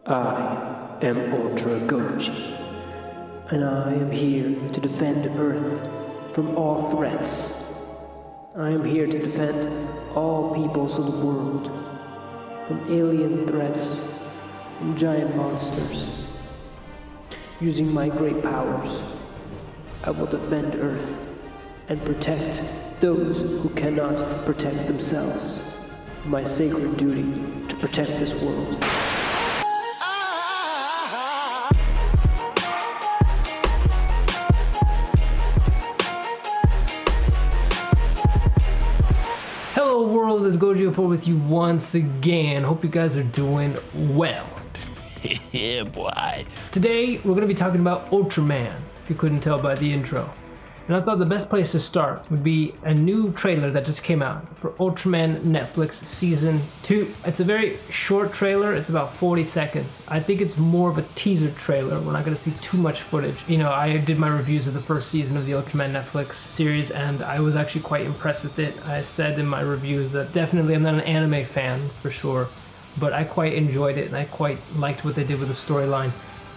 I am Ultra Goji, and I am here to defend Earth from all threats. I am here to defend all peoples of the world from alien threats, from giant monsters. Using my great powers, I will defend Earth and protect those who cannot protect themselves. My sacred duty to protect this world. Hello world, it's Goji04 with you once again. Hope you guys are doing well. Yeah, boy. Today we're going to be talking about Ultraman, if you couldn't tell by the intro. And I thought the best place to start would be a new trailer that just came out for Ultraman Netflix Season 2. It's a very short trailer, it's about 40 seconds. I think it's more of a teaser trailer. We're not going to see too much footage. You know, I did my reviews of the first season of the Ultraman Netflix series and I was actually quite impressed with it. I said in my reviews that definitely I'm not an anime fan for sure, but I quite enjoyed it and I quite liked what they did with the storyline.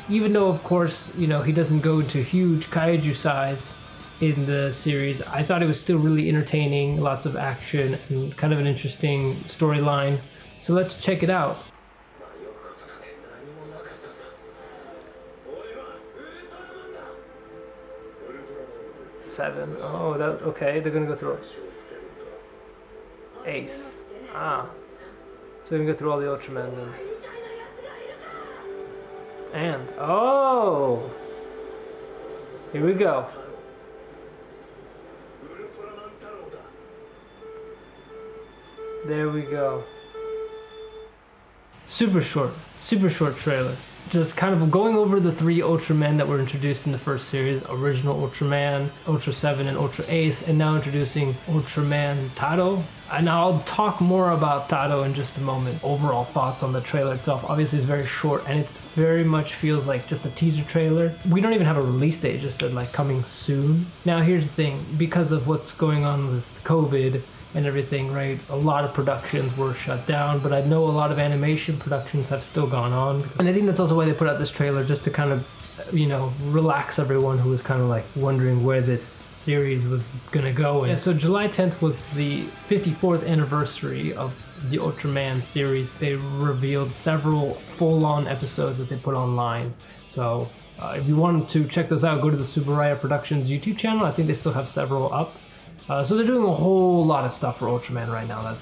Even though, of course, you know, he doesn't go to huge kaiju size in the series, I thought it was still really entertaining, lots of action, and kind of an interesting storyline. So let's check it out. Seven. Oh, that okay. They're gonna go through Ace. Ah. So they're gonna go through all the Ultraman then. And oh, here we go. There we go. Super short trailer. Just kind of going over the three Ultramen that were introduced in the first series. Original Ultraman, Ultra 7, and Ultra Ace, and now introducing Ultraman Tado. And I'll talk more about Tado in just a moment. Overall thoughts on the trailer itself. Obviously it's very short and it very much feels like just a teaser trailer. We don't even have a release date, it just said like coming soon. Now here's the thing, because of what's going on with COVID and everything, right? A lot of productions were shut down, but I know a lot of animation productions have still gone on. And I think that's also why they put out this trailer, just to kind of, you know, relax everyone who was kind of like wondering where this series was gonna go. And yeah, so July 10th was the 54th anniversary of the Ultraman series. They revealed several full-on episodes that they put online. So if you wanted to check those out, go to the Subaraya Productions YouTube channel. I think they still have several up. So they're doing a whole lot of stuff for Ultraman right now. That's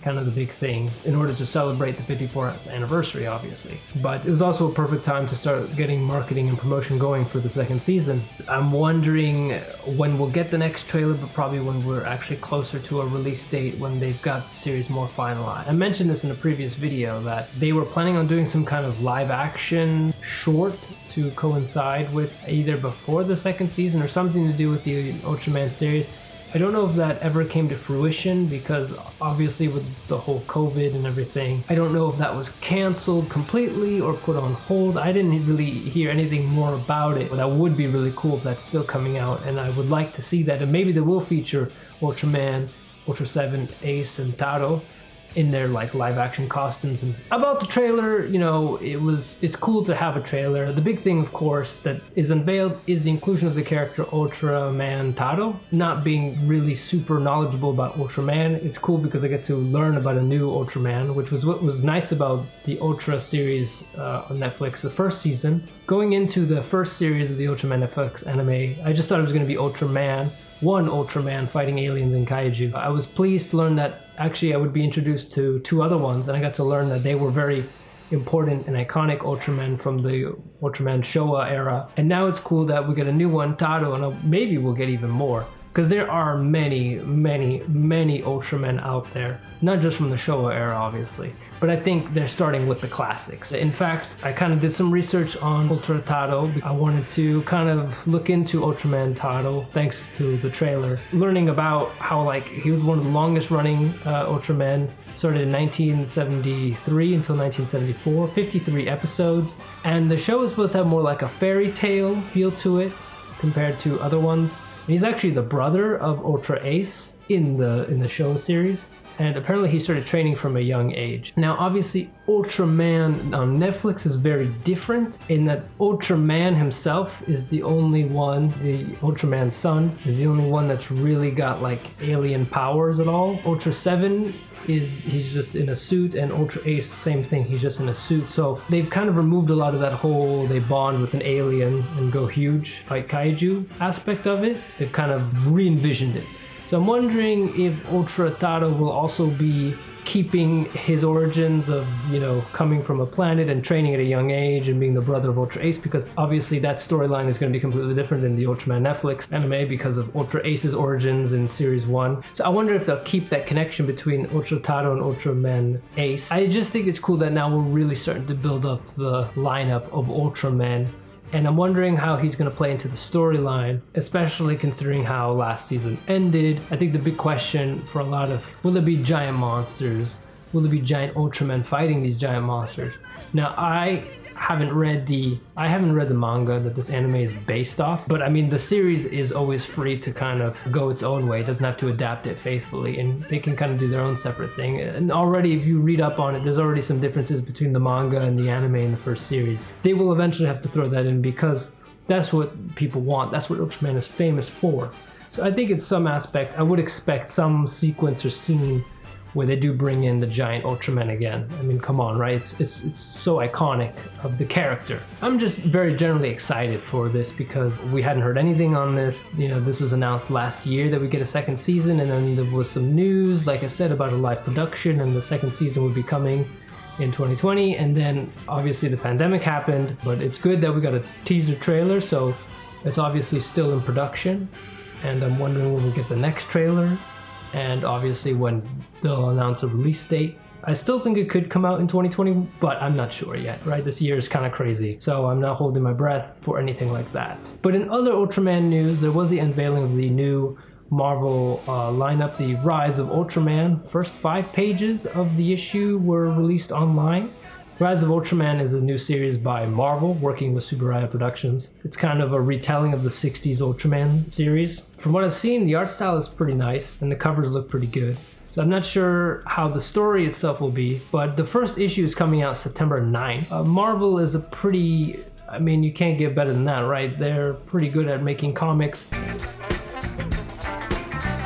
kind of the big thing in order to celebrate the 54th anniversary, obviously. But it was also a perfect time to start getting marketing and promotion going for the second season. I'm wondering when we'll get the next trailer, but probably when we're actually closer to a release date, when they've got the series more finalized. I mentioned this in a previous video that they were planning on doing some kind of live action short to coincide with either before the second season or something to do with the Ultraman series. I don't know if that ever came to fruition because obviously with the whole COVID and everything, I don't know if that was canceled completely or put on hold. I didn't really hear anything more about it, but that would be really cool if that's still coming out, and I would like to see that. And maybe they will feature Ultraman, Ultra 7, Ace, and Tado in their like live action costumes. And about the trailer, you know, it's cool to have a trailer. The big thing, of course, that is unveiled is the inclusion of the character Ultraman Tado. Not being really super knowledgeable about Ultraman, it's cool because I get to learn about a new Ultraman, which was what was nice about the Ultra series on Netflix, the first season. Going into the first series of the Ultraman Netflix anime, I just thought it was going to be Ultraman, one Ultraman fighting aliens and kaiju. I was pleased to learn that actually I would be introduced to two other ones, and I got to learn that they were very important and iconic Ultramen from the Ultraman Showa era. And now it's cool that we get a new one, Tado, and maybe we'll get even more. Because there are many Ultramen out there, not just from the Showa era, obviously, but I think they're starting with the classics. In fact, I kind of did some research on Ultra Tado. I wanted to kind of look into Ultraman Tado, thanks to the trailer, learning about how like he was one of the longest running Ultramen, started in 1973 until 1974, 53 episodes, and the show is supposed to have more like a fairy tale feel to it compared to other ones. And he's actually the brother of Ultra Ace, in the show series. And apparently he started training from a young age. Now obviously Ultraman on Netflix is very different in that Ultraman himself is the only one, the Ultraman's son, is the only one that's really got like alien powers at all. Ultra 7 he's just in a suit, and Ultra Ace, same thing, he's just in a suit. So they've kind of removed a lot of that whole they bond with an alien and go huge, fight kaiju aspect of it. They've kind of re-envisioned it. So I'm wondering if Ultra Tato will also be keeping his origins of, you know, coming from a planet and training at a young age and being the brother of Ultra Ace, because obviously that storyline is going to be completely different than the Ultraman Netflix anime because of Ultra Ace's origins in Series 1. So I wonder if they'll keep that connection between Ultra Tato and Ultraman Ace. I just think it's cool that now we're really starting to build up the lineup of Ultraman. And I'm wondering how he's going to play into the storyline, especially considering how last season ended. I think the big question for a lot of, will there be giant monsters? Will there be giant Ultramen fighting these giant monsters? Now, I haven't read the manga that this anime is based off, but I mean the series is always free to kind of go its own way. It doesn't have to adapt it faithfully, and they can kind of do their own separate thing. And already, if you read up on it, there's already some differences between the manga and the anime in the first series. They will eventually have to throw that in because that's what people want. That's what Ultraman is famous for. So I think in some aspect, I would expect some sequence or scene where they do bring in the giant Ultraman again. I mean, come on, right? It's so iconic of the character. I'm just very generally excited for this because we hadn't heard anything on this. You know, this was announced last year that we get a second season, and then there was some news, like I said, about a live production, and the second season would be coming in 2020, and then obviously the pandemic happened, but it's good that we got a teaser trailer, so it's obviously still in production, and I'm wondering when we'll get the next trailer, and obviously when they'll announce a release date. I still think it could come out in 2020, but I'm not sure yet, right? This year is kind of crazy, so I'm not holding my breath for anything like that. But in other Ultraman news, there was the unveiling of the new Marvel lineup, the Rise of Ultraman. First 5 pages of the issue were released online. Rise of Ultraman is a new series by Marvel, working with Subaraya Productions. It's kind of a retelling of the 60s Ultraman series. From what I've seen, the art style is pretty nice, and the covers look pretty good. So I'm not sure how the story itself will be, but the first issue is coming out September 9th. Marvel is a pretty, I mean, you can't get better than that, right? They're pretty good at making comics.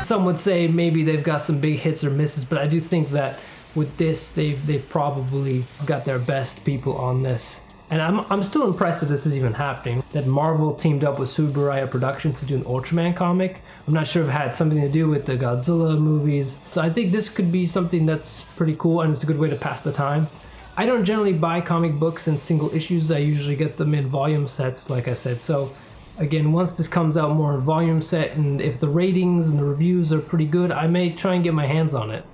Some would say maybe they've got some big hits or misses, but I do think that with this, they've probably got their best people on this. And I'm still impressed that this is even happening, that Marvel teamed up with Subaraya Productions to do an Ultraman comic. I'm not sure if it had something to do with the Godzilla movies. So I think this could be something that's pretty cool, and it's a good way to pass the time. I don't generally buy comic books in single issues. I usually get them in volume sets, like I said. So again, once this comes out more in volume set, and if the ratings and the reviews are pretty good, I may try and get my hands on it.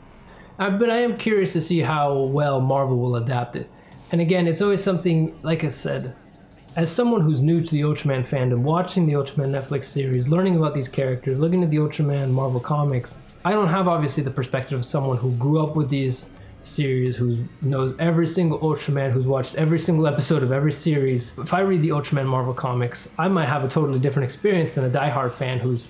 But I am curious to see how well Marvel will adapt it. And again, it's always something, like I said, as someone who's new to the Ultraman fandom, watching the Ultraman Netflix series, learning about these characters, looking at the Ultraman Marvel comics, I don't have obviously the perspective of someone who grew up with these series, who knows every single Ultraman, who's watched every single episode of every series. If I read the Ultraman Marvel comics, I might have a totally different experience than a diehard fan who's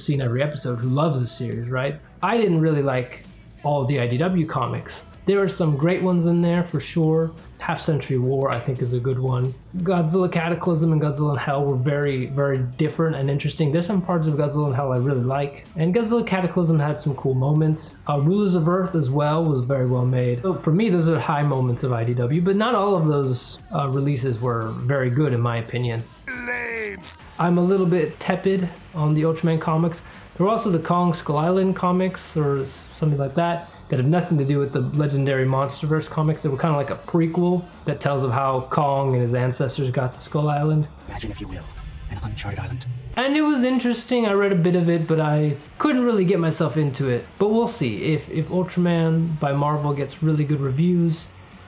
seen every episode, who loves the series, right? I didn't really like all the IDW comics. There are some great ones in there for sure. Half Century War, I think, is a good one. Godzilla Cataclysm and Godzilla in Hell were very, very different and interesting. There's some parts of Godzilla in Hell I really like. And Godzilla Cataclysm had some cool moments. Rulers of Earth as well was very well made. So for me, those are high moments of IDW, but not all of those releases were very good in my opinion. Lame. I'm a little bit tepid on the Ultraman comics. There were also the Kong Skull Island comics or something like that have nothing to do with the legendary Monsterverse comics. They were kind of like a prequel that tells of how Kong and his ancestors got to Skull Island. Imagine, if you will, an uncharted island. And it was interesting. I read a bit of it, but I couldn't really get myself into it. But we'll see. If Ultraman by Marvel gets really good reviews,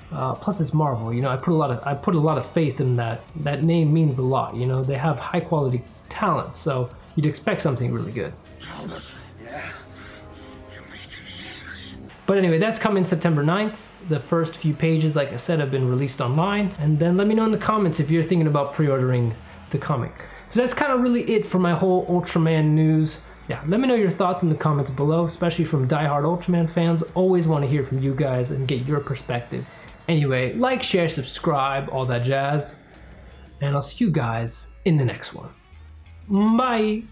plus it's Marvel, you know, I put a lot of faith in that. That name means a lot, you know. They have high quality talent, so you'd expect something really good. Yeah. But anyway, that's coming September 9th. The first few pages, like I said, have been released online. And then let me know in the comments if you're thinking about pre-ordering the comic. So that's kind of really it for my whole Ultraman news. Yeah, let me know your thoughts in the comments below, especially from diehard Ultraman fans. Always want to hear from you guys and get your perspective. Anyway, like, share, subscribe, all that jazz. And I'll see you guys in the next one. Bye!